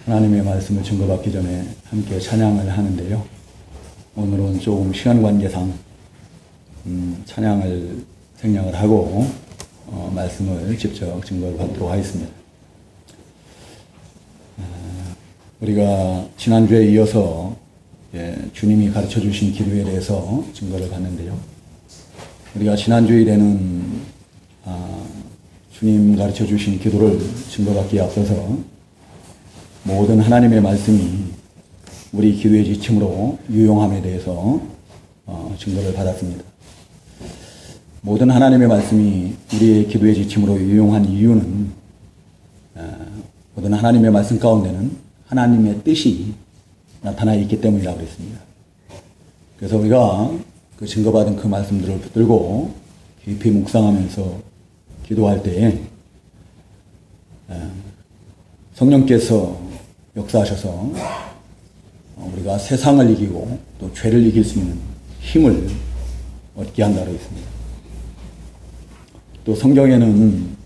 하나님의 말씀을 증거받기 전에 함께 찬양을 하는데요. 오늘은 조금 시간 관계상 찬양을 생략을 하고 말씀을 직접 증거를 받도록 하겠습니다. 우리가 지난주에 이어서 주님이 가르쳐 주신 기도에 대해서 증거를 받는데요. 우리가 지난주일에는 주님 가르쳐 주신 기도를 증거받기에 앞서서 모든 하나님의 말씀이 우리 기도의 지침으로 유용함에 대해서 증거를 받았습니다. 모든 하나님의 말씀이 우리의 기도의 지침으로 유용한 이유는 모든 하나님의 말씀 가운데는 하나님의 뜻이 나타나 있기 때문이라고 그랬습니다. 그래서 우리가 그 증거받은 그 말씀들을 붙들고 깊이 묵상하면서 기도할 때에 성령께서 역사하셔서 우리가 세상을 이기고 또 죄를 이길 수 있는 힘을 얻게 한다고 했습니다. 또 성경에는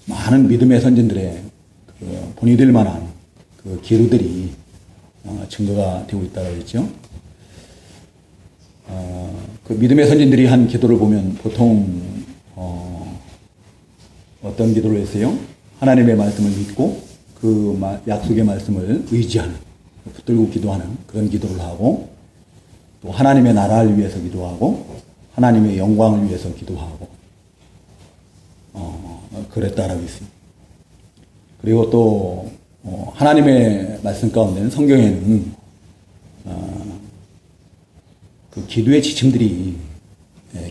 많은 믿음의 선진들의 본이 될 만한 그 기도들이 증거가 되고 있다고 했죠. 그 믿음의 선진들이 한 기도를 보면 보통 어떤 기도를 했어요? 하나님의 말씀을 믿고 그 약속의 말씀을 의지하는, 붙들고 기도하는 그런 기도를 하고, 또 하나님의 나라를 위해서 기도하고 하나님의 영광을 위해서 기도하고 그랬다라고 했습니다. 그리고 또 하나님의 말씀 가운데는 성경에는 그 기도의 지침들이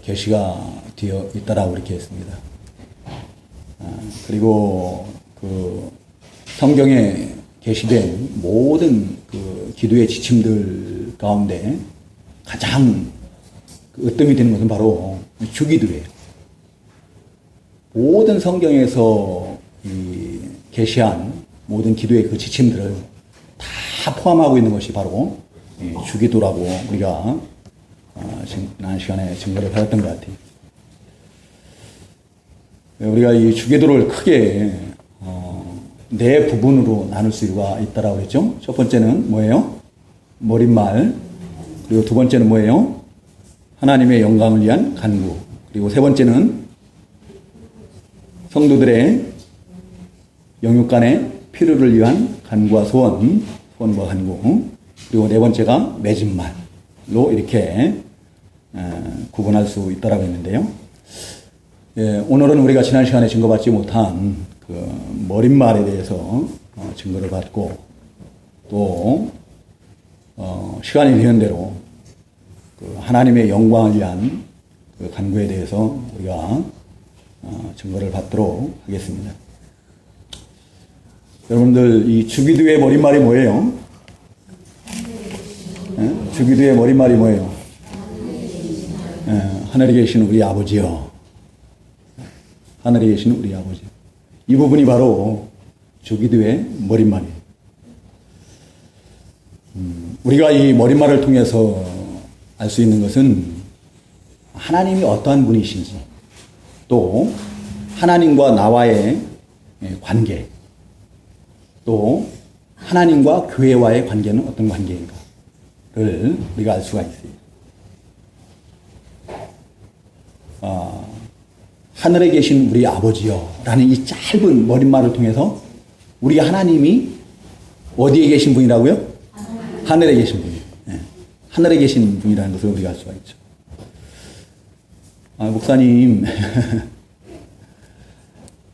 계시가 되어 있다라고 이렇게 했습니다. 그리고 그 성경에 계시된 모든 그 기도의 지침들 가운데 가장 으뜸이 되는 것은 바로 주기도예요. 모든 성경에서 계시한 모든 기도의 그 지침들을 다 포함하고 있는 것이 바로 주기도라고 우리가 지난 시간에 증거를 받았던 것 같아요. 우리가 이 주기도를 크게 네 부분으로 나눌 수가 있다라고 했죠. 첫 번째는 뭐예요? 머릿말. 그리고 두 번째는 뭐예요? 하나님의 영광을 위한 간구. 그리고 세 번째는 성도들의 영육간의 필요를 위한 간구와 소원과 간구. 그리고 네 번째가 맺은 말로 이렇게 구분할 수 있다라고 했는데요. 오늘은 우리가 지난 시간에 증거받지 못한 그 머릿말에 대해서 증거를 받고, 또 시간이 되는 대로 그 하나님의 영광을 위한 그 간구에 대해서 우리가 증거를 받도록 하겠습니다. 여러분들, 이 주기도의 머릿말이 뭐예요? 주기도의 머릿말이 뭐예요? 하늘에 계신 우리 아버지요. 하늘에 계신 우리 아버지. 이 부분이 바로 주기도의 머릿말이에요. 우리가 이 머릿말을 통해서 알 수 있는 것은 하나님이 어떠한 분이신지, 또 하나님과 나와의 관계, 또 하나님과 교회와의 관계는 어떤 관계인가를 우리가 알 수가 있어요. 하늘에 계신 우리 아버지요 라는 이 짧은 머릿말을 통해서 우리 하나님이 어디에 계신 분이라고요? 하늘에 계신 분이에요. 하늘에 계신 분이라는 것을 우리가 알 수가 있죠. 목사님,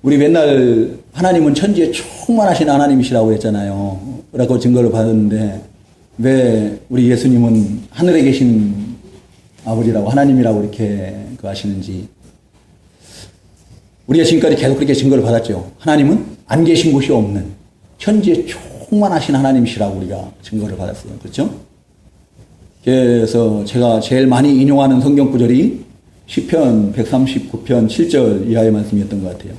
우리 맨날 하나님은 천지에 충만하신 하나님이시라고 했잖아요. 라고 증거를 받았는데 왜 우리 예수님은 하늘에 계신 아버지라고, 하나님이라고 이렇게 하시는지. 우리가 지금까지 계속 그렇게 증거를 받았죠. 하나님은 안 계신 곳이 없는 천지에 충만하신 하나님이시라고 우리가 증거를 받았어요. 그렇죠? 그래서 제가 제일 많이 인용하는 성경 구절이 시편 139편 7절 이하의 말씀이었던 것 같아요.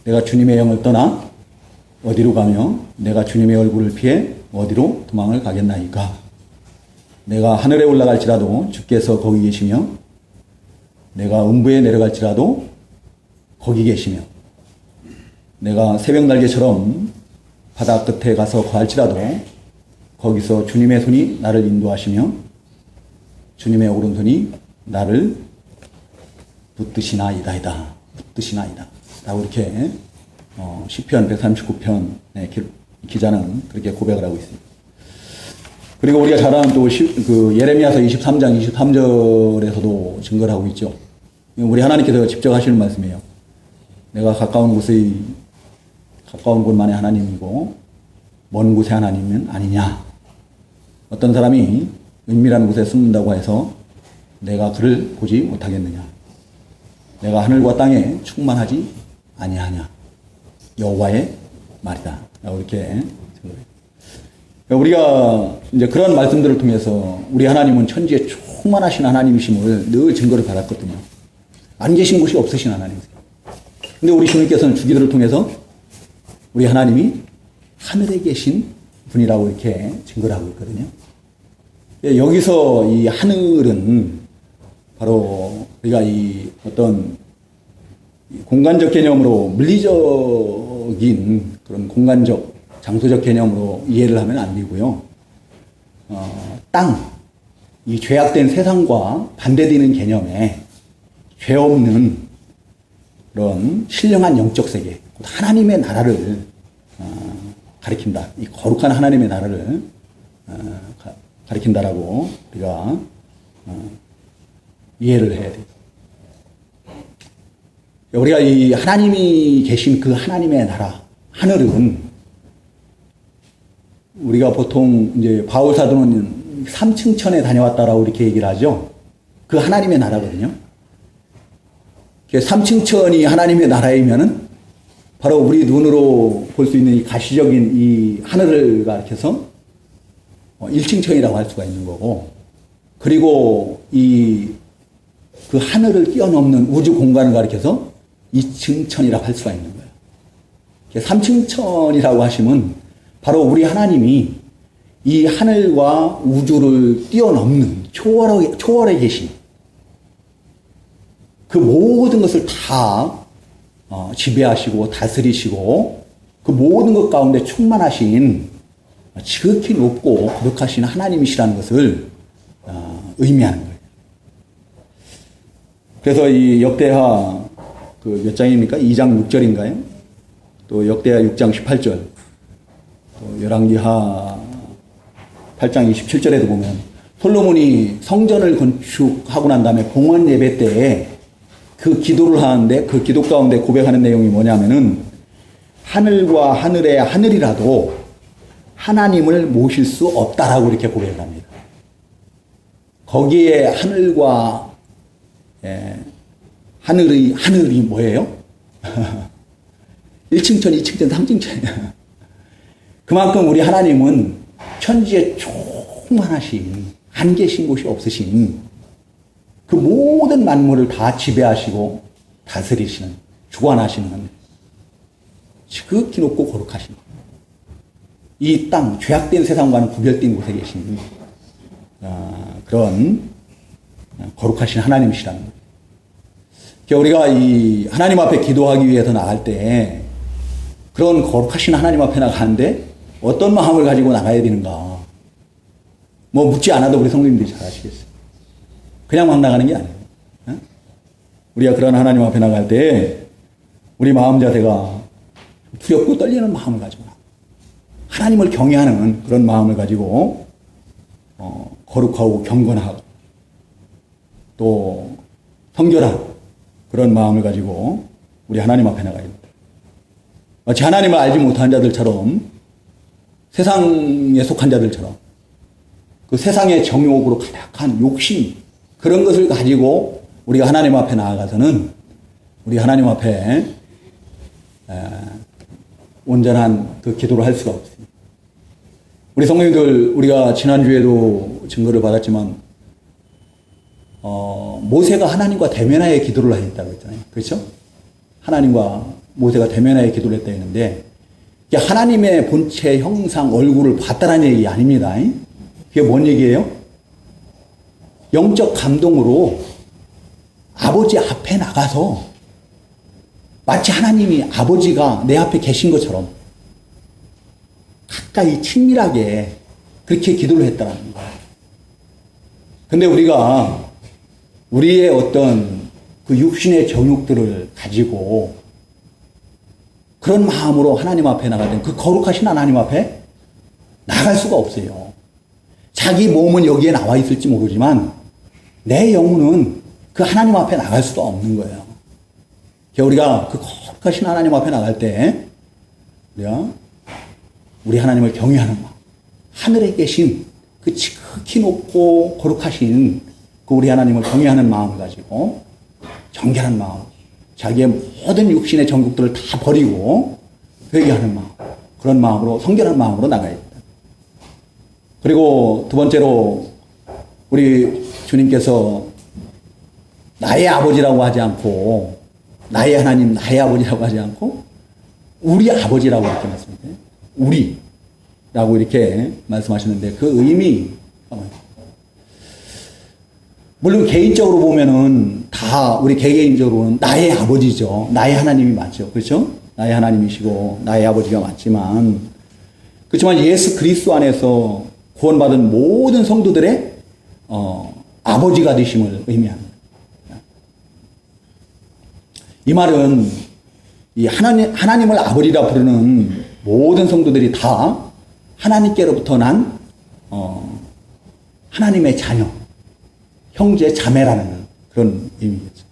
내가 주님의 영을 떠나 어디로 가며 내가 주님의 얼굴을 피해 어디로 도망을 가겠나이까. 내가 하늘에 올라갈지라도 주께서 거기 계시며 내가 음부에 내려갈지라도 거기 계시며 내가 새벽 날개처럼 바다 끝에 가서 거할지라도 거기서 주님의 손이 나를 인도하시며 주님의 오른손이 나를 붙드시나이다. 붙드시나이다. 라고 이렇게 시편 139편의 기자는 그렇게 고백을 하고 있습니다. 그리고 우리가 잘 아는 또 예레미야서 23장 23절에서도 증거를 하고 있죠. 우리 하나님께서 직접 하시는 말씀이에요. 내가 가까운 곳만의 하나님이고 먼 곳의 하나님은 아니냐. 어떤 사람이 은밀한 곳에 숨는다고 해서 내가 그를 보지 못하겠느냐. 내가 하늘과 땅에 충만하지 아니하냐. 여호와의 말이다. 이렇게 우리가 이제 그런 말씀들을 통해서 우리 하나님은 천지에 충만하신 하나님이심을 늘 증거를 받았거든요. 안 계신 곳이 없으신 하나님이세요. 근데 우리 주님께서는 주기도를 통해서 우리 하나님이 하늘에 계신 분이라고 이렇게 증거를 하고 있거든요. 여기서 이 하늘은 바로 우리가 이 어떤 공간적 개념으로 물리적인 그런 공간적 장소적 개념으로 이해를 하면 안 되고요. 땅, 이 죄악된 세상과 반대되는 개념에 죄 없는 그런 신령한 영적 세계, 하나님의 나라를 가리킨다. 이 거룩한 하나님의 나라를 가리킨다라고 우리가 이해를 해야 돼요. 우리가 이 하나님이 계신 그 하나님의 나라, 하늘은 우리가 보통 이제 바울 사도는 3층 천에 다녀왔다라고 이렇게 얘기를 하죠. 그 하나님의 나라거든요. 3층 천이 하나님의 나라이면은 바로 우리 눈으로 볼 수 있는 이 가시적인 이 하늘을 가리켜서 1층 천이라고 할 수가 있는 거고, 그리고 그 하늘을 뛰어넘는 우주 공간을 가리켜서 2층 천이라고 할 수가 있는 거예요. 3층 천이라고 하시면 바로 우리 하나님이 이 하늘과 우주를 뛰어넘는 초월에 계신 그 모든 것을 다 지배하시고 다스리시고 그 모든 것 가운데 충만하신 지극히 높고 거룩하신 하나님이시라는 것을 의미하는 거예요. 그래서 이 역대하 몇 장입니까? 2장 6절인가요? 또 역대하 6장 18절, 또 열왕기하 8장 27절에도 보면 솔로몬이 성전을 건축하고 난 다음에 봉헌 예배 때에 그 기도를 하는데 그 기도 가운데 고백하는 내용이 뭐냐면은 하늘과 하늘의 하늘이라도 하나님을 모실 수 없다라고 이렇게 고백을 합니다. 거기에 하늘과 하늘이 뭐예요? 1층 천, 2층 천, 3층 천이야. 그만큼 우리 하나님은 천지에 충만하신, 안 계신 곳이 없으신 그 모든 만물을 다 지배하시고 다스리시는, 주관하시는 지극히 높고 거룩하신 이 땅, 죄악된 세상과는 구별된 곳에 계신 그런 거룩하신 하나님이시라는 거예요. 우리가 이 하나님 앞에 기도하기 위해서 나갈 때 그런 거룩하신 하나님 앞에 나가는데 어떤 마음을 가지고 나가야 되는가? 뭐 묻지 않아도 우리 성도님들이 잘 아시겠어요. 그냥 막 나가는 게 아니에요. 우리가 그런 하나님 앞에 나갈 때 우리 마음 자세가 두렵고 떨리는 마음을 가지고 하나님을 경외하는 그런 마음을 가지고 거룩하고 경건하고 또 성결한 그런 마음을 가지고 우리 하나님 앞에 나가야 됩니다. 마치 하나님을 알지 못한 자들처럼, 세상에 속한 자들처럼 그 세상의 정욕으로 가득한 욕심, 그런 것을 가지고 우리가 하나님 앞에 나아가서는 우리 하나님 앞에 온전한 그 기도를 할 수가 없습니다. 우리 성도님들, 우리가 지난주에도 증거를 받았지만 모세가 하나님과 대면하여 기도를 했다고 했잖아요. 그렇죠? 하나님과 모세가 대면하여 기도를 했다 했는데, 하나님의 본체, 형상, 얼굴을 봤다는 얘기 아닙니다. 그게 뭔 얘기예요? 영적 감동으로 아버지 앞에 나가서 마치 하나님이 아버지가 내 앞에 계신 것처럼 가까이 친밀하게 그렇게 기도를 했다는 거예요. 근데 우리가 우리의 어떤 그 육신의 정욕들을 가지고 그런 마음으로 하나님 앞에 나갈 때 그 거룩하신 하나님 앞에 나갈 수가 없어요. 자기 몸은 여기에 나와 있을지 모르지만 내 영혼은 그 하나님 앞에 나갈 수가 없는 거예요. 우리가 그 거룩하신 하나님 앞에 나갈 때 우리가 우리 하나님을 경외하는 마음, 하늘에 계신 그 지극히 높고 거룩하신 그 우리 하나님을 경외하는 마음을 가지고 정결한 마음, 자기의 모든 육신의 정욕들을 다 버리고 회개하는 마음, 그런 마음으로, 성결한 마음으로 나가야 됩니다. 그리고 두 번째로 우리 주님께서 나의 아버지라고 하지 않고 나의 하나님, 나의 아버지라고 하지 않고 우리 아버지라고 이렇게 말씀하세요. 우리라고 이렇게 말씀하시는데 그 의미, 물론 개인적으로 보면은 다 우리 개개인적으로는 나의 아버지죠. 나의 하나님이 맞죠. 그렇죠? 나의 하나님이시고 나의 아버지가 맞지만 그렇지만 예수 그리스도 안에서 구원받은 모든 성도들의 아버지가 되심을 의미합니다. 이 말은 이 하나님을 아버지라 부르는 모든 성도들이 다 하나님께로부터 난 하나님의 자녀, 형제, 자매라는 그런 의미겠죠.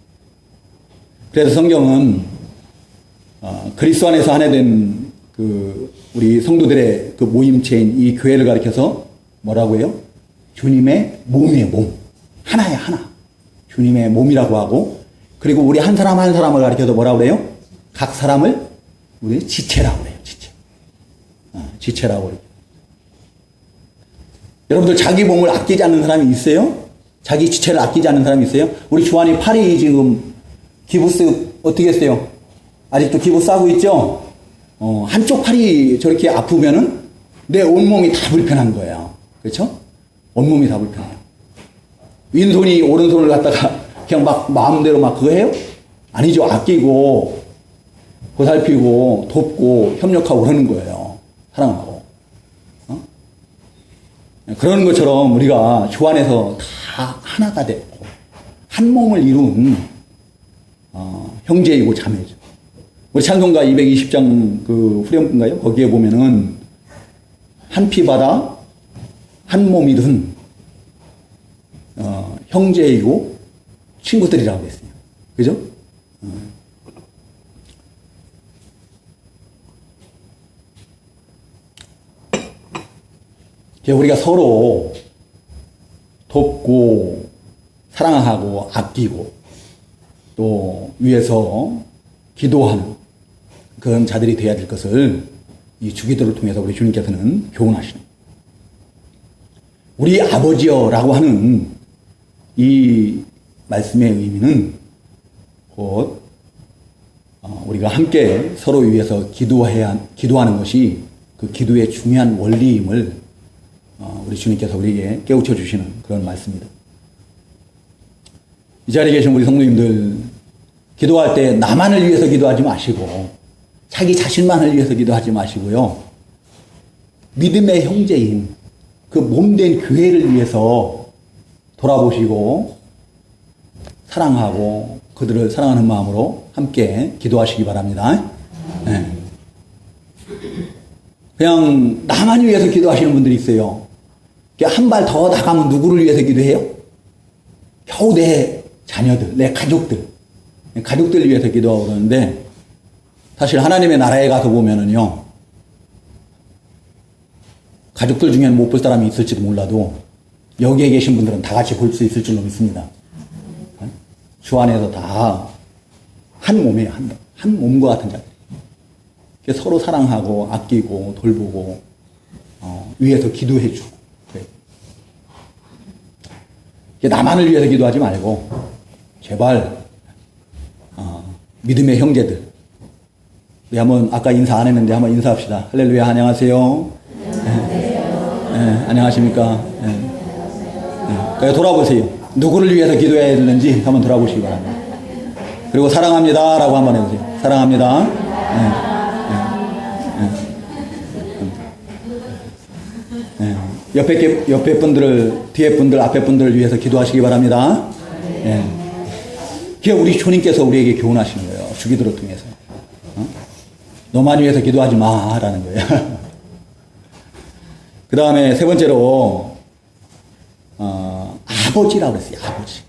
그래서 성경은 그리스도 안에서 하나 된 그 우리 성도들의 그 모임체인 이 교회를 가리켜서 뭐라고 해요? 주님의 몸이에요, 몸. 하나야, 하나. 주님의 몸이라고 하고, 그리고 우리 한 사람 한 사람을 가리켜서 뭐라고 그래요? 각 사람을 우리 지체라고 그래요, 지체. 지체라고 그래요. 여러분들 자기 몸을 아끼지 않는 사람이 있어요? 자기 지체를 아끼지 않는 사람이 있어요? 우리 주한이 팔이 지금 기부스 어떻게 했어요? 아직도 기부 싸고 있죠? 한쪽 팔이 저렇게 아프면은 내 온몸이 다 불편한 거예요. 그렇죠? 온몸이 다 불편해요. 왼손이 오른손을 갖다가 그냥 막 마음대로 막 그거 해요? 아니죠. 아끼고 보살피고 돕고 협력하고 그러는 거예요. 사랑하고. 그런 것처럼 우리가 주 안에서 다 하나가 되고 한 몸을 이룬 형제이고 자매죠. 우리 찬송가 220장 그 후렴구인가요? 거기에 보면은 한 피 받아 한 몸이 든 형제이고 친구들이라고 했어요. 그죠? 우리가 서로 돕고 사랑하고 아끼고 또 위해서 기도하는 그런 자들이 되어야 될 것을 이 주기도를 통해서 우리 주님께서는 교훈하시는 우리 아버지여라고 하는 이 말씀의 의미는 곧 우리가 함께 서로 위해서 기도하는 것이 그 기도의 중요한 원리임을 우리 주님께서 우리에게 깨우쳐 주시는 그런 말씀입니다. 이 자리에 계신 우리 성도님들, 기도할 때 나만을 위해서 기도하지 마시고 자기 자신만을 위해서 기도하지 마시고요. 믿음의 형제인 그 몸된 교회를 위해서 돌아보시고 사랑하고 그들을 사랑하는 마음으로 함께 기도하시기 바랍니다. 네. 그냥 나만 위해서 기도하시는 분들이 있어요. 한 발 더 나가면 누구를 위해서 기도해요? 겨우 내 자녀들, 내 가족들을 위해서 기도하고 그러는데 사실 하나님의 나라에 가서 보면은요, 가족들 중에는 못 볼 사람이 있을지도 몰라도 여기에 계신 분들은 다 같이 볼 수 있을 줄로 믿습니다. 주 안에서 다 한 몸이에요. 한 몸과 같은 자들. 서로 사랑하고 아끼고 돌보고 위해서 기도해주고 그래요. 나만을 위해서 기도하지 말고 제발 믿음의 형제들, 우리 한번 아까 인사 안 했는데 한번 인사합시다. 할렐루야, 안녕하세요. 네, 안녕하십니까. 네. 돌아보세요. 누구를 위해서 기도해야 되는지 한번 돌아보시기 바랍니다. 그리고 사랑합니다 라고 한번 해보세요. 사랑합니다. 옆에 분들을, 뒤에 분들, 앞에 분들을 위해서 기도하시기 바랍니다. 예. 그게 우리 주님께서 우리에게 교훈하시는 거예요. 주기도를 통해서. 너만 위해서 기도하지 마라는 거예요. 그 다음에 세 번째로 아버지라고 그랬어요. 아버지.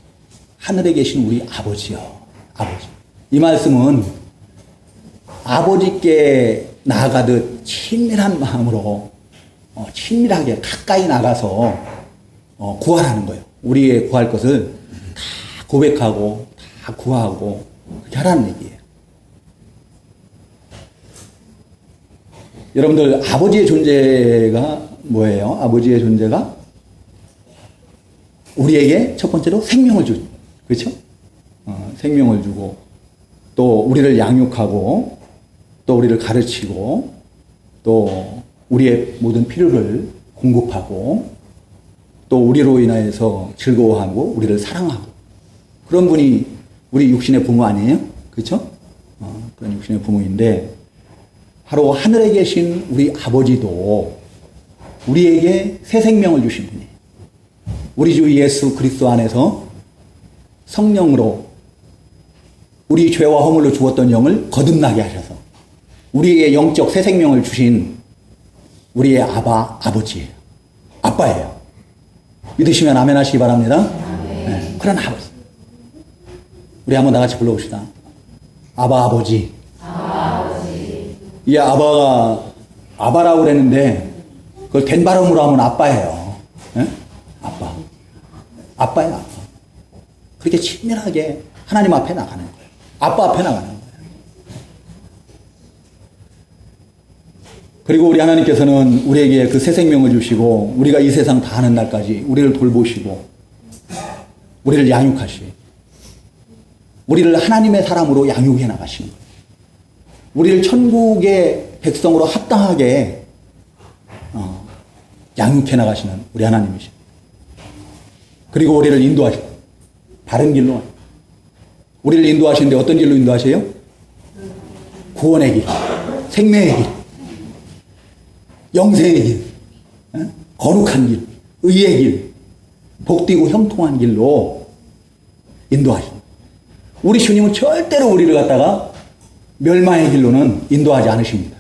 하늘에 계신 우리 아버지요. 아버지. 이 말씀은 아버지께 나아가듯 친밀한 마음으로 친밀하게 가까이 나가서 구하라는 거예요. 우리의 구할 것을 다 고백하고 다 구하고 그렇게 하라는 얘기예요. 여러분들 아버지의 존재가 뭐예요? 아버지의 존재가 우리에게 첫 번째로 생명을 주죠. 그렇죠? 생명을 주고 또 우리를 양육하고 또 우리를 가르치고 또 우리의 모든 필요를 공급하고 또 우리로 인하여서 즐거워하고 우리를 사랑하고 그런 분이 우리 육신의 부모 아니에요? 그렇죠? 그런 육신의 부모인데 바로 하늘에 계신 우리 아버지도 우리에게 새 생명을 주신 분이에요. 우리 주 예수 그리스도 안에서 성령으로 우리 죄와 허물로 죽었던 영을 거듭나게 하셔서 우리에게 영적 새 생명을 주신 우리의 아버지예요. 아빠예요. 믿으시면 아멘 하시기 바랍니다. 네, 그런 아버지. 우리 한번 다 같이 불러봅시다. 아버지. 이 아바라고 그랬는데 그걸 된 발음으로 하면 아빠예요. 네? 아빠예요, 아빠. 그렇게 친밀하게 하나님 앞에 나가는 거예요. 아빠 앞에 나가는 거예요. 그리고 우리 하나님께서는 우리에게 그 새 생명을 주시고 우리가 이 세상 다 하는 날까지 우리를 돌보시고 우리를 양육하시고 우리를 하나님의 사람으로 양육해 나가시는 거예요. 우리를 천국의 백성으로 합당하게 양육해 나가시는 우리 하나님이십니다. 그리고 우리를 인도하시고 바른 길로 우리를 인도하시는데 어떤 길로 인도하세요? 구원의 길, 생명의 길, 영생의 길, 거룩한 길, 의의 길, 복되고 형통한 길로 인도하십니다. 우리 주님은 절대로 우리를 갖다가 멸망의 길로는 인도하지 않으십니다.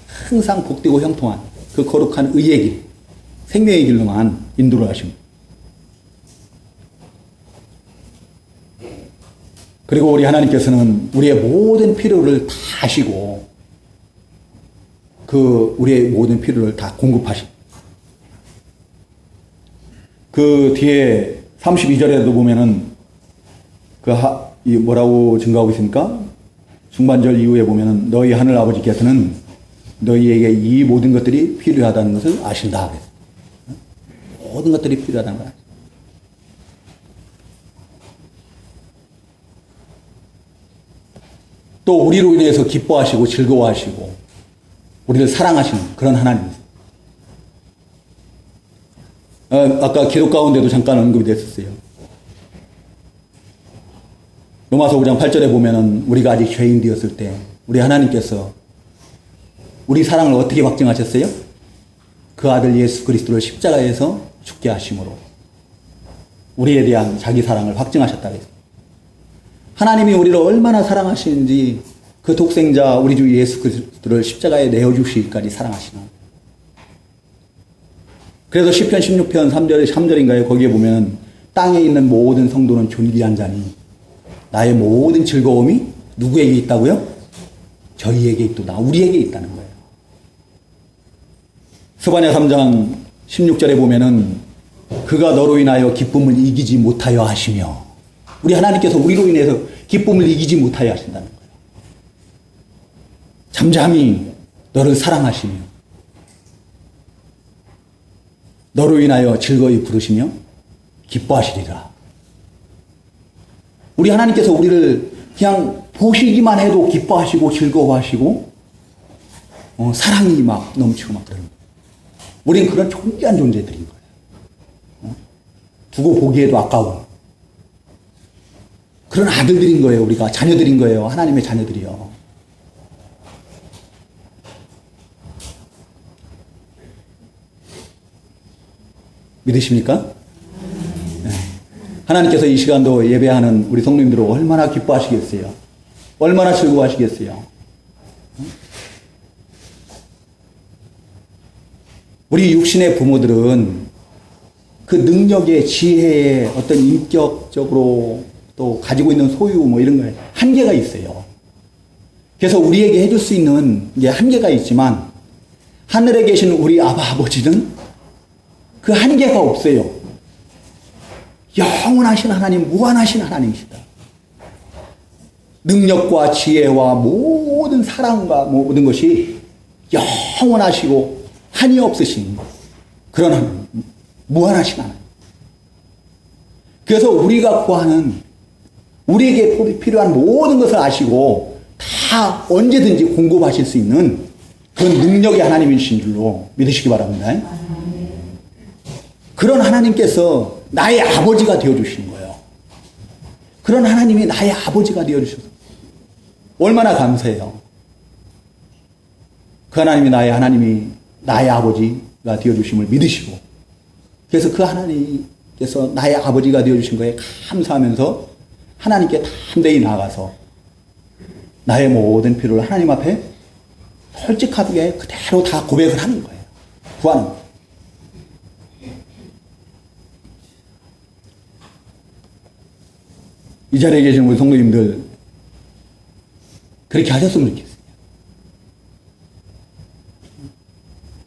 항상 복되고 형통한 그 거룩한 의의 길, 생명의 길로만 인도를 하십니다. 그리고 우리 하나님께서는 우리의 모든 필요를 다 아시고 우리의 모든 필요를 다 공급하십니다. 그 뒤에 32절에도 보면은 뭐라고 증거하고 있습니까? 중반절 이후에 보면은 너희 하늘 아버지께서는 너희에게 이 모든 것들이 필요하다는 것을 아신다. 모든 것들이 필요하다는 거야. 또 우리로 인해서 기뻐하시고 즐거워하시고 우리를 사랑하시는 그런 하나님이세요. 아까 기도 가운데도 잠깐 언급이 됐었어요. 로마서 5장 8절에 보면은 우리가 아직 죄인 되었을 때 우리 하나님께서 우리 사랑을 어떻게 확증하셨어요? 그 아들 예수 그리스도를 십자가에서 죽게 하심으로 우리에 대한 자기 사랑을 확증하셨다고 했어요. 하나님이 우리를 얼마나 사랑하시는지 그 독생자 우리 주 예수 그리스도를 십자가에 내어주시기까지 사랑하시나. 그래서 시편 16편 3절인가요? 거기에 보면 땅에 있는 모든 성도는 존귀한 자니 나의 모든 즐거움이 누구에게 있다고요? 저희에게 있도다. 우리에게 있다는 거예요. 스바냐 3장 16절에 보면은 그가 너로 인하여 기쁨을 이기지 못하여 하시며 우리 하나님께서 우리로 인해서 기쁨을 이기지 못하여 하신다는 거예요. 잠잠히 너를 사랑하시며 너로 인하여 즐거이 부르시며 기뻐하시리라. 우리 하나님께서 우리를 그냥 보시기만 해도 기뻐하시고 즐거워하시고 사랑이 막 넘치고 막 그러는 거예요. 우리는 그런 존귀한 존재들인 거예요. 두고 보기에도 아까운 그런 아들들인 거예요. 우리가 자녀들인 거예요. 하나님의 자녀들이요. 믿으십니까? 네. 하나님께서 이 시간도 예배하는 우리 성도님들을 얼마나 기뻐하시겠어요? 얼마나 즐거워하시겠어요? 우리 육신의 부모들은 그 능력의 지혜의 어떤 인격적으로 또 가지고 있는 소유 뭐 이런 거에 한계가 있어요. 그래서 우리에게 해줄 수 있는 게 한계가 있지만 하늘에 계신 우리 아버지는 그 한계가 없어요. 영원하신 하나님, 무한하신 하나님이시다. 능력과 지혜와 모든 사랑과 모든 것이 영원하시고 한이 없으신 그런 하나님, 무한하신 하나님. 그래서 우리가 구하는 우리에게 필요한 모든 것을 아시고 다 언제든지 공급하실 수 있는 그런 능력의 하나님이신 줄로 믿으시기 바랍니다. 그런 하나님께서 나의 아버지가 되어주시는 거예요. 그런 하나님이 나의 아버지가 되어주셔서 얼마나 감사해요. 그 하나님이 나의 아버지가 되어주심을 믿으시고, 그래서 그 하나님께서 나의 아버지가 되어주신 거에 감사하면서 하나님께 담대히 나가서 나의 모든 필요를 하나님 앞에 솔직하게 그대로 다 고백을 하는 거예요. 구하는 거예요. 이 자리에 계신 우리 성도님들 그렇게 하셨으면 좋겠어요.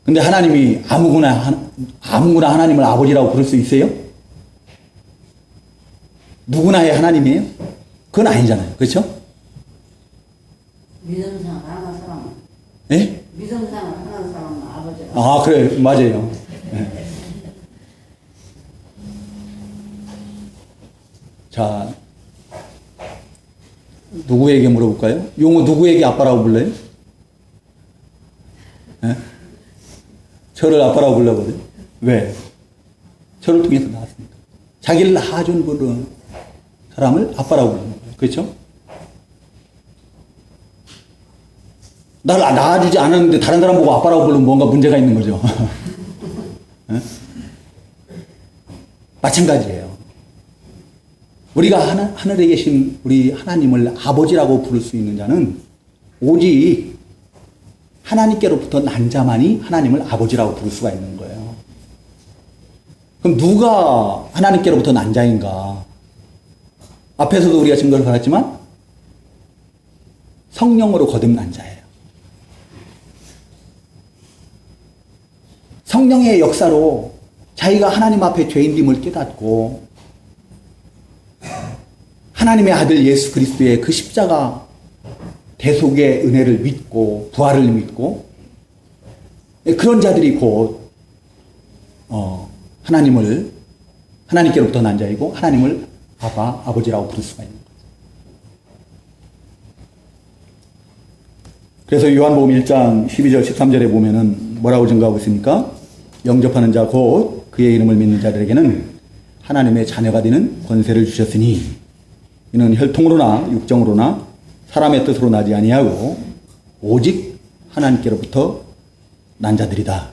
근데 하나님이 아무거나 하나님을 아버지라고 부를 수 있어요? 누구나의 하나님이에요? 그건 아니잖아요. 그렇죠? 믿음상 하는 사람은. 예? 믿음상 하는 사람은 아버지라고. 아, 그래. 맞아요. 네. 자, 누구에게 물어볼까요? 용호 누구에게 아빠라고 불러요? 예? 저를 아빠라고 불러거든요. 왜? 저를 통해서 나왔으니까. 자기를 낳아준 분은 사람을 아빠라고 부르는 거예요. 그렇죠? 나를 낳아주지 않았는데 다른 사람 보고 아빠라고 부르면 뭔가 문제가 있는 거죠. 네? 마찬가지예요. 우리가 하늘에 계신 우리 하나님을 아버지라고 부를 수 있는 자는 오직 하나님께로부터 난 자만이 하나님을 아버지라고 부를 수가 있는 거예요. 그럼 누가 하나님께로부터 난 자인가? 앞에서도 우리가 증거를 받았지만 성령으로 거듭난 자예요. 성령의 역사로 자기가 하나님 앞에 죄인됨을 깨닫고 하나님의 아들 예수 그리스도의 그 십자가 대속의 은혜를 믿고 부활을 믿고 그런 자들이 곧 하나님께로부터 난 자이고 하나님을 아버지라고 부를 수가 있는 거죠. 그래서 요한복음 1장 12절 13절에 보면은 뭐라고 증거하고 있습니까? 영접하는 자 곧 그의 이름을 믿는 자들에게는 하나님의 자녀가 되는 권세를 주셨으니 이는 혈통으로나 육정으로나 사람의 뜻으로 나지 아니하고 오직 하나님께로부터 난 자들이다.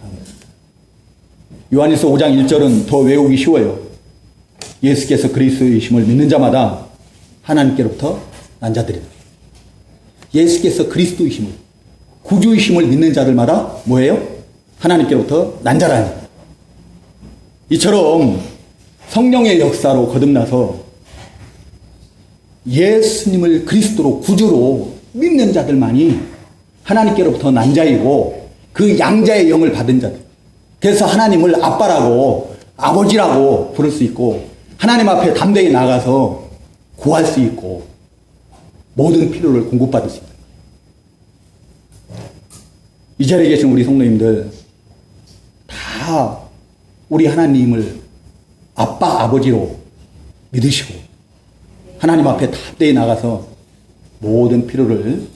요한일서 5장 1절은 더 외우기 쉬워요. 예수께서 그리스도이심을 믿는 자마다 하나님께로부터 난 자들이다. 예수께서 그리스도이심을, 구주이심을 믿는 자들마다 뭐예요? 하나님께로부터 난 자라니. 이처럼 성령의 역사로 거듭나서 예수님을 그리스도로 구주로 믿는 자들만이 하나님께로부터 난 자이고 그 양자의 영을 받은 자들. 그래서 하나님을 아빠라고 아버지라고 부를 수 있고 하나님 앞에 담대히 나가서 구할 수 있고 모든 필요를 공급받을 수 있다. 이 자리에 계신 우리 성도님들 다 우리 하나님을 아빠 아버지로 믿으시고 하나님 앞에 담대히 나가서 모든 필요를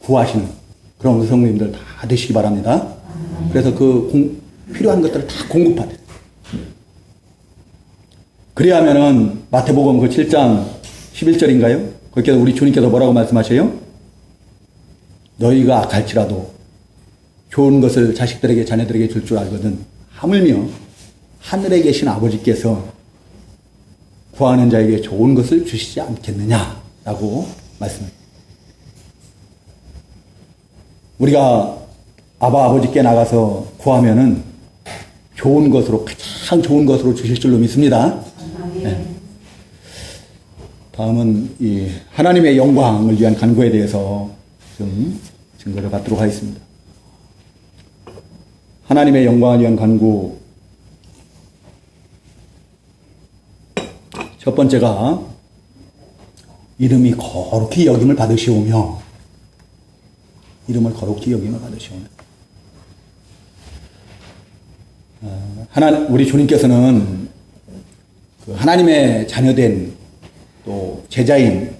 구하시는 그런 우리 성도님들 다 되시기 바랍니다. 그래서 필요한 것들을 다 공급받아요. 그래야 하면은 마태복음 그 7장 11절인가요? 거기서 우리 주님께서 뭐라고 말씀하셔요? 너희가 악할지라도 좋은 것을 자식들에게 자녀들에게 줄 줄 알거든 하물며 하늘에 계신 아버지께서 구하는 자에게 좋은 것을 주시지 않겠느냐라고 말씀합니다. 우리가 아버지께 나가서 구하면은 좋은 것으로, 가장 좋은 것으로 주실 줄로 믿습니다. 네. 다음은 이 하나님의 영광을 위한 간구에 대해서 좀 증거를 받도록 하겠습니다. 하나님의 영광을 위한 간구. 첫 번째가 이름이 거룩히 여김을 받으시오며, 이름을 거룩히 여김을 받으시오며. 우리 주님께서는 그 하나님의 자녀된 또 제자인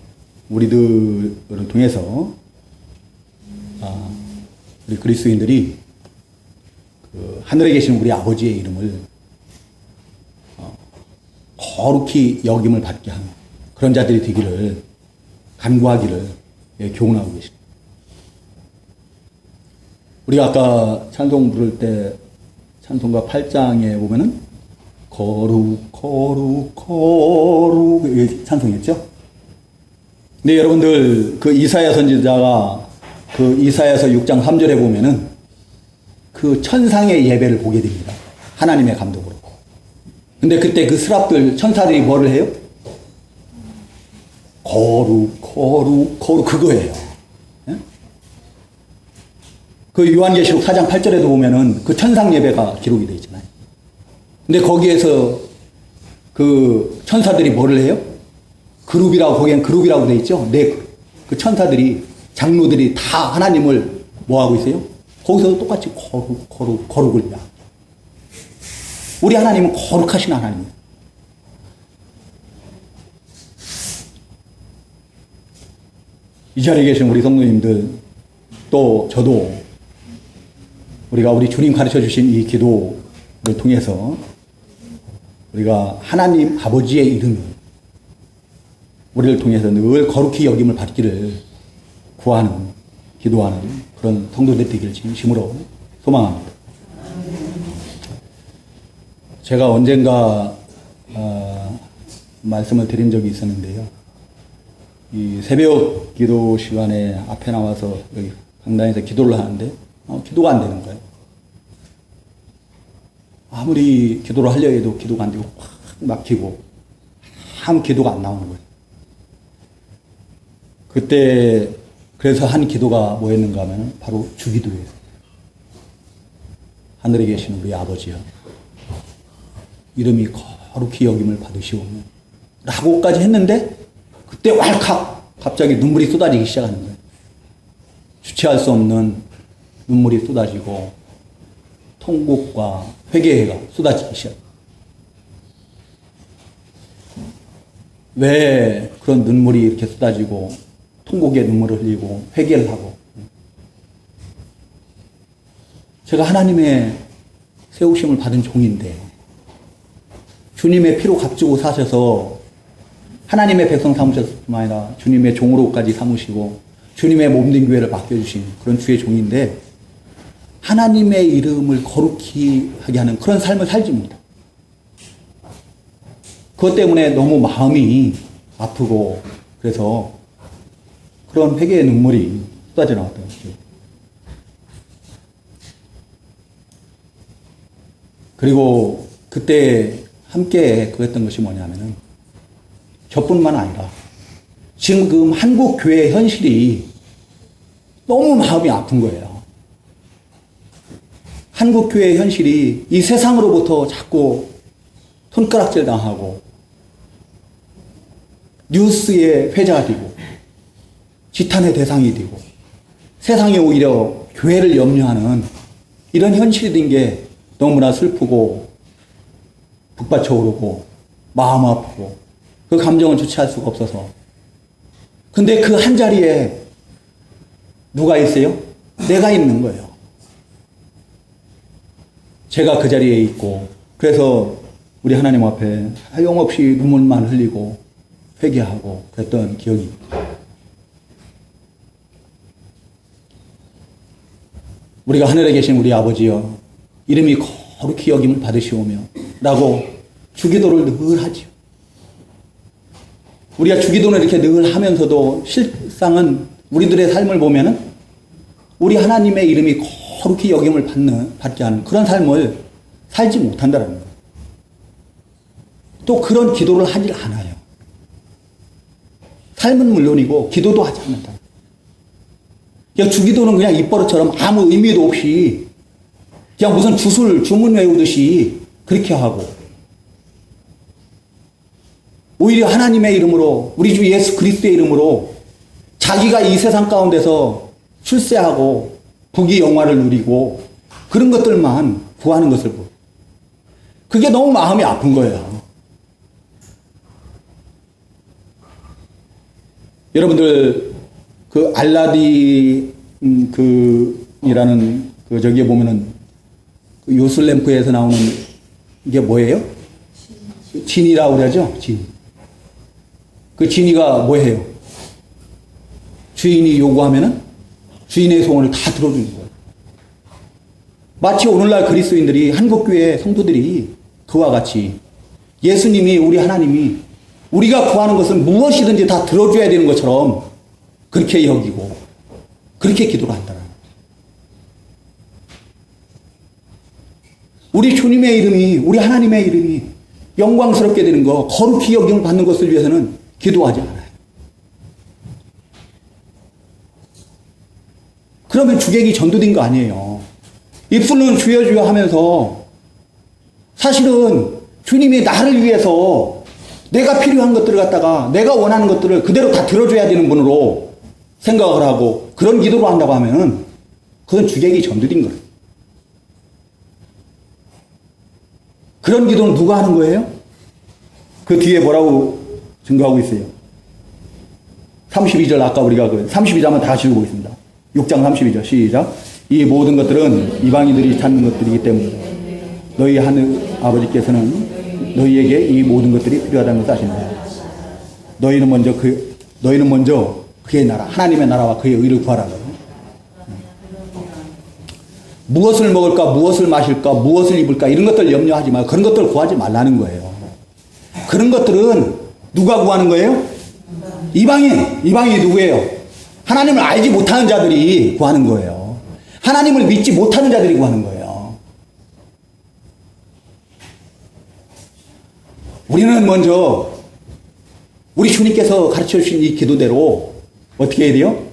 우리들을 통해서 우리 그리스도인들이 그 하늘에 계신 우리 아버지의 이름을 거룩히 여김을 받게 하는 그런 자들이 되기를 간구하기를 교훈하고 계십니다. 우리가 아까 찬송 부를 때 찬송가 8장에 보면은 거룩 거룩 거룩 찬송했죠. 근데 여러분들 그 이사야 선지자가 그 이사야서 6장 3절에 보면은 그 천상의 예배를 보게 됩니다. 하나님의 감독으로. 근데 그때 그 스랍들 천사들이 뭐를 해요? 거룩 거룩 거룩 그거예요. 예? 그 요한계시록 4장 8절에도 보면은 그 천상 예배가 기록이 되어 있잖아요. 근데 거기에서 그 천사들이 뭐를 해요? 그룹이라고, 거기엔 그룹이라고 되어 있죠? 네, 그 천사들이, 장로들이 다 하나님을 뭐 하고 있어요? 거기서도 똑같이 거룩, 거룩, 거룩을 야. 우리 하나님은 거룩하신 하나님이에요. 이 자리에 계신 우리 성도님들, 또 저도 우리가 우리 주님 가르쳐 주신 이 기도를 통해서 우리가 하나님 아버지의 이름이 우리를 통해서 늘 거룩히 여김을 받기를 구하는, 기도하는 그런 성도들 되기를 진심으로 소망합니다. 제가 언젠가 말씀을 드린 적이 있었는데요. 이 새벽 기도 시간에 앞에 나와서 여기 강단에서 기도를 하는데 기도가 안 되는 거예요. 아무리 기도를 하려 해도 기도가 안 되고 확 막히고 아무 기도가 안 나오는 거예요. 그때 그래서 한 기도가 뭐였는가 하면 바로 주기도예요. 하늘에 계신 우리 아버지여, 이름이 거룩히 여김을 받으시오며 라고까지 했는데 그때 왈칵 갑자기 눈물이 쏟아지기 시작하는 거예요. 주체할 수 없는 눈물이 쏟아지고 통곡과 회개가 쏟아지기 시작. 왜 그런 눈물이 이렇게 쏟아지고 통곡의 눈물을 흘리고 회개를 하고, 제가 하나님의 세우심을 받은 종인데 주님의 피로 값주고 사셔서 하나님의 백성 삼으셨을 뿐만 아니라 주님의 종으로까지 삼으시고 주님의 몸된 교회를 맡겨주신 그런 주의 종인데 하나님의 이름을 거룩히 하게 하는 그런 삶을 살지 못합니다. 그것 때문에 너무 마음이 아프고 그래서 그런 회개의 눈물이 쏟아져 나왔던 거죠. 그리고 그때 함께 그랬던 것이 뭐냐면은 저뿐만 아니라 지금 한국 교회의 현실이 너무 마음이 아픈 거예요. 한국 교회의 현실이 이 세상으로부터 자꾸 손가락질 당하고 뉴스의 회자가 되고 지탄의 대상이 되고 세상이 오히려 교회를 염려하는 이런 현실이 된 게 너무나 슬프고 북받쳐 오르고 마음 아프고 그 감정을 주체할 수가 없어서. 근데 그 한 자리에 누가 있어요? 내가 있는 거예요. 제가 그 자리에 있고 그래서 우리 하나님 앞에 하염없이 눈물만 흘리고 회개하고 그랬던 기억이 있습니다. 우리가 하늘에 계신 우리 아버지여, 이름이 거룩히 여김을 받으시오며 라고 주기도를 늘 하지요. 우리가 주기도는 이렇게 늘 하면서도 실상은 우리들의 삶을 보면은 우리 하나님의 이름이 거룩히 여김을 받지 않은 그런 삶을 살지 못한다는 거예요. 또 그런 기도를 하질 않아요. 삶은 물론이고 기도도 하지 않는다. 그냥 주기도는 그냥 입버릇처럼 아무 의미도 없이 그냥 무슨 주문 외우듯이 그렇게 하고 오히려 하나님의 이름으로 우리 주 예수 그리스도의 이름으로 자기가 이 세상 가운데서 출세하고 부귀 영화를 누리고 그런 것들만 구하는 것을 보고 그게 너무 마음이 아픈 거예요. 여러분들 그 알라딘 이라는 저기에 보면은 그 요술램프에서 나오는 이게 뭐예요? 진이라고 그러죠? 진. 그 진이가 뭐예요? 주인이 요구하면은 주인의 소원을 다 들어주는 거예요. 마치 오늘날 그리스도인들이 한국교회 성도들이 그와 같이 예수님이 우리 하나님이 우리가 구하는 것은 무엇이든지 다 들어줘야 되는 것처럼 그렇게 여기고 그렇게 기도를 한다는 거예요. 우리 주님의 이름이 우리 하나님의 이름이 영광스럽게 되는 거 거룩히 여김을 받는 것을 위해서는 기도하지 않아요. 그러면 주객이 전도된 거 아니에요. 입술로는 주여 주여 하면서 사실은 주님이 나를 위해서 내가 필요한 것들을 갖다가 내가 원하는 것들을 그대로 다 들어줘야 되는 분으로 생각을 하고 그런 기도를 한다고 하면은 그건 주객이 전도된 거예요. 그런 기도는 누가 하는 거예요? 그 뒤에 뭐라고 증거하고 있어요? 32절 아까 우리가 32절 한번 다시 읽어보겠습니다. 6장 32절 시작. 이 모든 것들은 이방인들이 찾는 것들이기 때문에 너희 하늘 아버지께서는 너희에게 이 모든 것들이 필요하다는 것을 아신다. 너희는 먼저 그의 나라 하나님의 나라와 그의 의를 구하라. 무엇을 먹을까 무엇을 마실까 무엇을 입을까 이런 것들 염려하지 말고 그런 것들 구하지 말라는 거예요. 그런 것들은 누가 구하는 거예요? 이방인이 누구예요? 하나님을 알지 못하는 자들이 구하는 거예요. 하나님을 믿지 못하는 자들이 구하는 거예요. 우리는 먼저 우리 주님께서 가르쳐 주신 이 기도대로 어떻게 해야 돼요?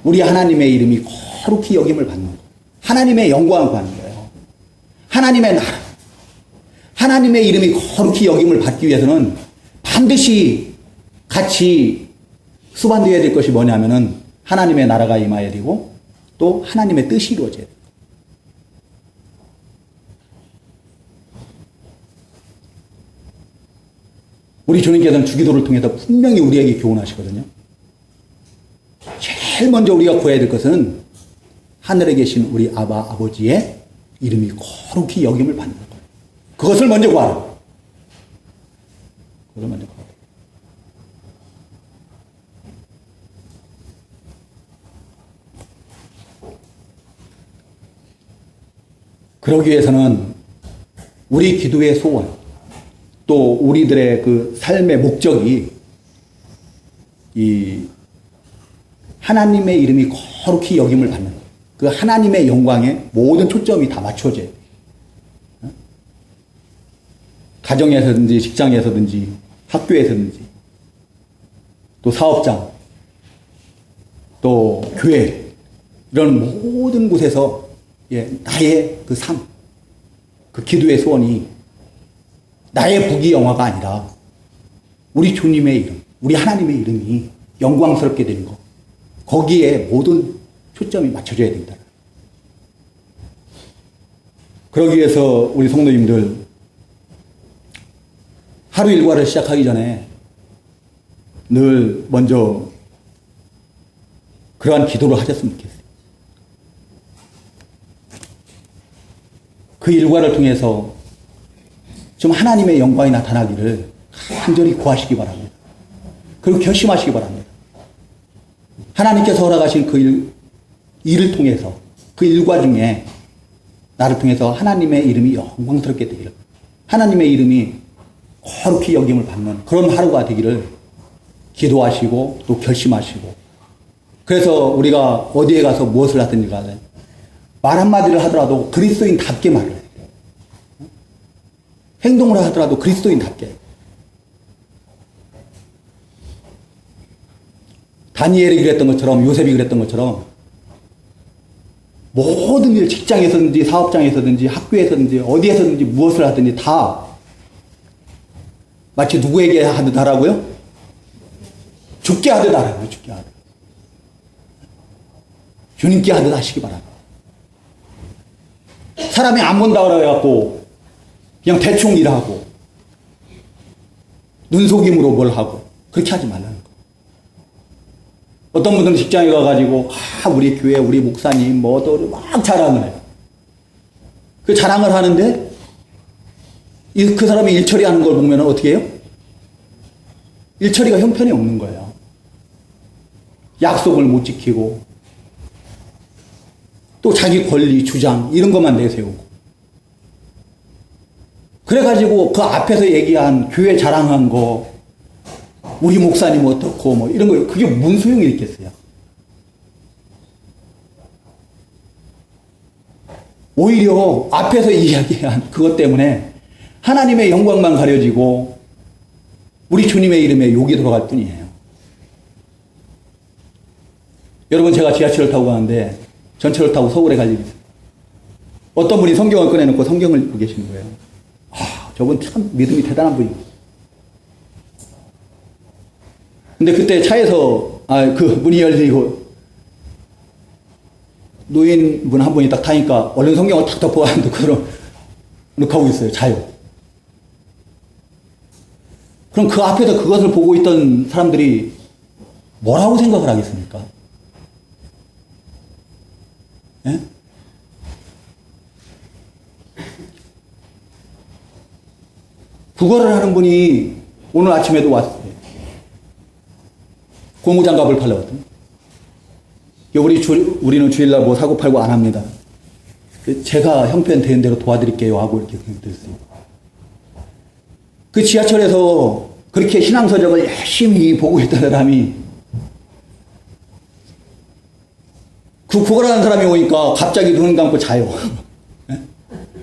우리 하나님의 이름이 거룩히 여김을 받는 거예요. 하나님의 영광을 구하는 거예요. 하나님의 나라. 하나님의 이름이 거룩히 여김을 받기 위해서는 반드시 같이 수반되어야 될 것이 뭐냐면은 하나님의 나라가 임하여야 되고 또 하나님의 뜻이 이루어져야 돼요. 우리 주님께서는 주기도를 통해서 분명히 우리에게 교훈하시거든요. 제일 먼저 우리가 구해야 될 것은 하늘에 계신 우리 아버지의 이름이 거룩히 여김을 받는 거예요. 그것을 먼저 구하라. 그것을 먼저 구하라. 그러기 위해서는 우리 기도의 소원, 또 우리들의 그 삶의 목적이 이 하나님의 이름이 거룩히 여김을 받는 거예요. 그 하나님의 영광에 모든 초점이 다 맞춰져요. 가정에서든지 직장에서든지 학교에서든지 또 사업장 또 교회 이런 모든 곳에서 나의 그 삶, 그 기도의 소원이 나의 부귀 영화가 아니라 우리 주님의 이름, 우리 하나님의 이름이 영광스럽게 되는 것. 거기에 모든 초점이 맞춰져야 된다. 그러기 위해서 우리 성도님들 하루 일과를 시작하기 전에 늘 먼저 그러한 기도를 하셨으면 좋겠어요. 그 일과를 통해서 좀 하나님의 영광이 나타나기를 간절히 구하시기 바랍니다. 그리고 결심하시기 바랍니다. 하나님께서 허락하신 그 일을 통해서 그 일과 중에 나를 통해서 하나님의 이름이 영광스럽게 되기를 하나님의 이름이 거룩히 여김을 받는 그런 하루가 되기를 기도하시고 또 결심하시고, 그래서 우리가 어디에 가서 무엇을 하든지 간에 말 한마디를 하더라도 그리스도인답게 말을 해요. 행동을 하더라도 그리스도인답게. 다니엘이 그랬던 것처럼, 요셉이 그랬던 것처럼 모든 일, 직장에서든지 사업장에서든지 학교에서든지 어디에서든지 무엇을 하든지 다 마치 누구에게 하듯 하라고요? 죽게 하듯 하라고요. 죽게 하듯. 주님께 하듯 하시기 바랍니다. 사람이 안 본다 그래갖고 그냥 대충 일하고 눈속임으로 뭘 하고 그렇게 하지 말라는 거예요. 어떤 분들은 직장에 가가지고 우리 교회 우리 목사님 뭐도 막 자랑을 해요. 그 자랑을 하는데 그 사람이 일처리하는 걸 보면 어떻게 해요? 일처리가 형편이 없는 거예요. 약속을 못 지키고 또 자기 권리 주장 이런 것만 내세우고, 그래가지고 그 앞에서 얘기한 교회 자랑한 거 우리 목사님 어떻고 뭐 이런 거 그게 무슨 소용이 있겠어요? 오히려 앞에서 이야기한 그것 때문에 하나님의 영광만 가려지고 우리 주님의 이름에 욕이 들어갈 뿐이에요. 여러분, 제가 지하철을 타고 가는데 전철을 타고 서울에 갈 일이 있어요. 어떤 분이 성경을 꺼내놓고 성경을 읽고 계시는 거예요. 저분 참 믿음이 대단한 분이에요. 근데 그때 차에서 그 문이 열리고 노인분 한 분이 딱 타니까 얼른 성경을 탁 덮어가지고 그럼 하고 있어요. 자요. 그럼 그 앞에서 그것을 보고 있던 사람들이 뭐라고 생각을 하겠습니까? 예? 국어를 하는 분이 오늘 아침에도 왔어요. 고무장갑을 팔러 왔더니 우리는 주일날 뭐 사고 팔고 안 합니다. 제가 형편 되는 대로 도와드릴게요 하고 이렇게 됐어요. 그 지하철에서 그렇게 신앙서적을 열심히 보고 있던 사람이 그 국어라는 사람이 오니까 갑자기 눈을 감고 자요.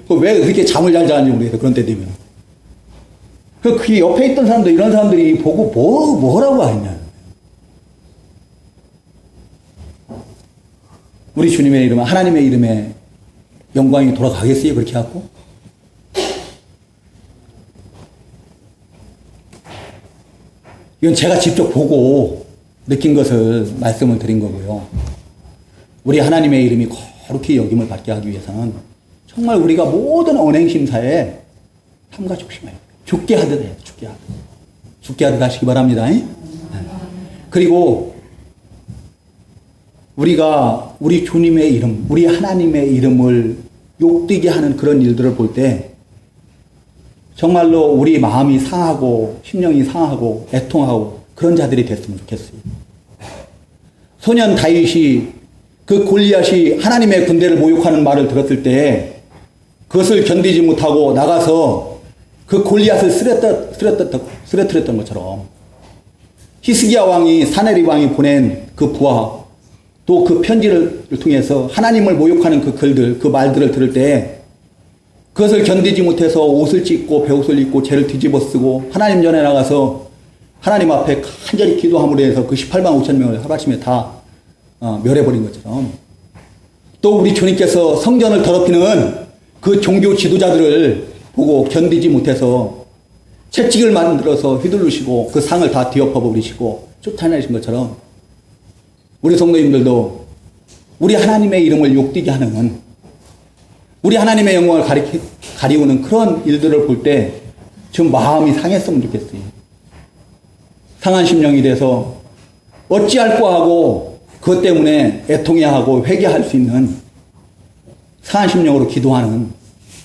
왜 그렇게 잠을 잘 자는지 모르겠어요. 그런 때 되면. 그 옆에 있던 사람들, 이런 사람들이 보고 뭐라고 하냐. 우리 주님의 이름에, 하나님의 이름에 영광이 돌아가겠어요? 그렇게 하고? 이건 제가 직접 보고 느낀 것을 말씀을 드린 거고요. 우리 하나님의 이름이 거룩히 여김을 받게 하기 위해서는 정말 우리가 모든 언행심사에 탐과 조심해요. 죽게 하듯 해요. 죽게 하듯. 죽게 하듯 하시기 바랍니다. 네. 그리고 우리가 우리 주님의 이름, 우리 하나님의 이름을 욕되게 하는 그런 일들을 볼 때 정말로 우리 마음이 상하고 심령이 상하고 애통하고 그런 자들이 됐으면 좋겠어요. 소년 다윗이 그 골리앗이 하나님의 군대를 모욕하는 말을 들었을 때 그것을 견디지 못하고 나가서 그 골리앗을 쓰러뜨렸던 것처럼 히스기야 왕이 사네립 왕이 보낸 그 부하 또 그 편지를 통해서 하나님을 모욕하는 그 글들, 그 말들을 들을 때 그것을 견디지 못해서 옷을 찢고 베옷을 입고 죄를 뒤집어 쓰고 하나님 전에 나가서 하나님 앞에 간절히 기도함으로 해서 그 18만 5천 명을 하루아침에 다 멸해버린 것처럼 또 우리 주님께서 성전을 더럽히는 그 종교 지도자들을 보고 견디지 못해서 채찍을 만들어서 휘두르시고 그 상을 다 뒤엎어버리시고 쫓아내신 것처럼 우리 성도님들도 우리 하나님의 이름을 욕되게 하는 우리 하나님의 영광을 가리우는 그런 일들을 볼 때 좀 마음이 상했으면 좋겠어요. 상한 심령이 돼서 어찌할꼬 하고 그것 때문에 애통해하고 회개할 수 있는 상한 심령으로 기도하는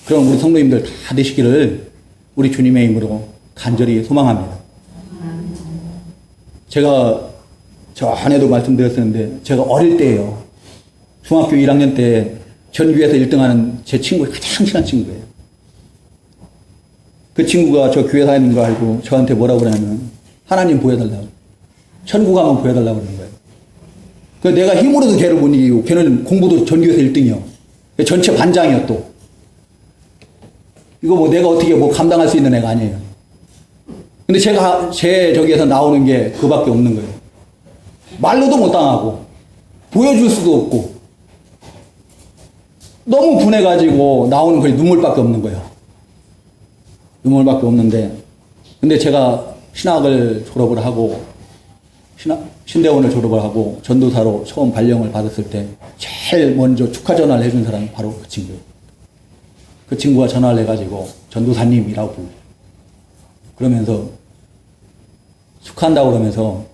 그런 우리 성도님들 다 되시기를 우리 주님의 이름으로 간절히 소망합니다. 제가 전에도 말씀드렸었는데 제가 어릴 때예요. 중학교 1학년 때 전교에서 1등하는 제 친구 가장 친한 친구예요. 그 친구가 저 교회 다니는 거 알고 저한테 뭐라고 그러냐면 하나님 보여달라고. 천국 가면 보여달라고 그러는 거예요. 그 내가 힘으로도 걔를 못 이기고 걔는 공부도 전교에서 1등이요. 전체 반장이요 또. 이거 뭐 내가 어떻게 뭐 감당할 수 있는 애가 아니에요. 근데 제가 제 저기에서 나오는 게 그밖에 없는 거예요. 말로도 못 당하고 보여줄 수도 없고 너무 분해가지고 나오는 거에 눈물밖에 없는 거예요. 눈물밖에 없는데 근데 제가 신학을 졸업을 하고 신대원을 졸업을 하고 전도사로 처음 발령을 받았을 때 제일 먼저 축하 전화를 해준 사람이 바로 그 친구예요. 그 친구가 전화를 해가지고 전도사님이라고 그러면서 축하한다고 그러면서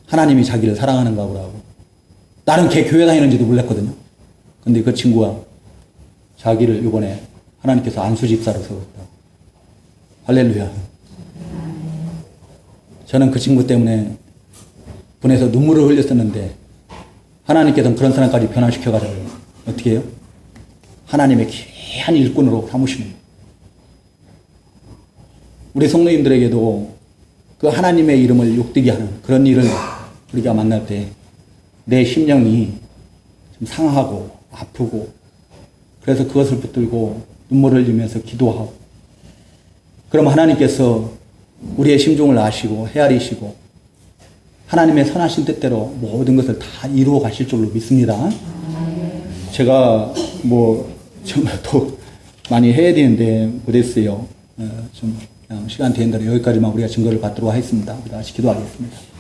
하나님이 자기를 사랑하는가 보라고. 나는 걔 교회 다니는지도 몰랐거든요. 근데 그 친구가 자기를 이번에 하나님께서 안수집사로 세웠다. 할렐루야. 저는 그 친구 때문에 분해서 눈물을 흘렸었는데 하나님께서는 그런 사람까지 변화시켜가지고 어떻게 해요? 하나님의 귀한 일꾼으로 삼으시는 거예요. 우리 성도님들에게도 그 하나님의 이름을 욕되게 하는 그런 일을 우리가 만날 때 내 심령이 좀 상하고 아프고 그래서 그것을 붙들고 눈물을 흘리면서 기도하고 그럼 하나님께서 우리의 심중을 아시고 헤아리시고 하나님의 선하신 뜻대로 모든 것을 다 이루어 가실 줄로 믿습니다. 제가 뭐 정말 더 많이 해야 되는데 못했어요. 좀 그냥 시간 되는 대로 여기까지만 우리가 증거를 받도록 하겠습니다. 우리 다시 기도하겠습니다.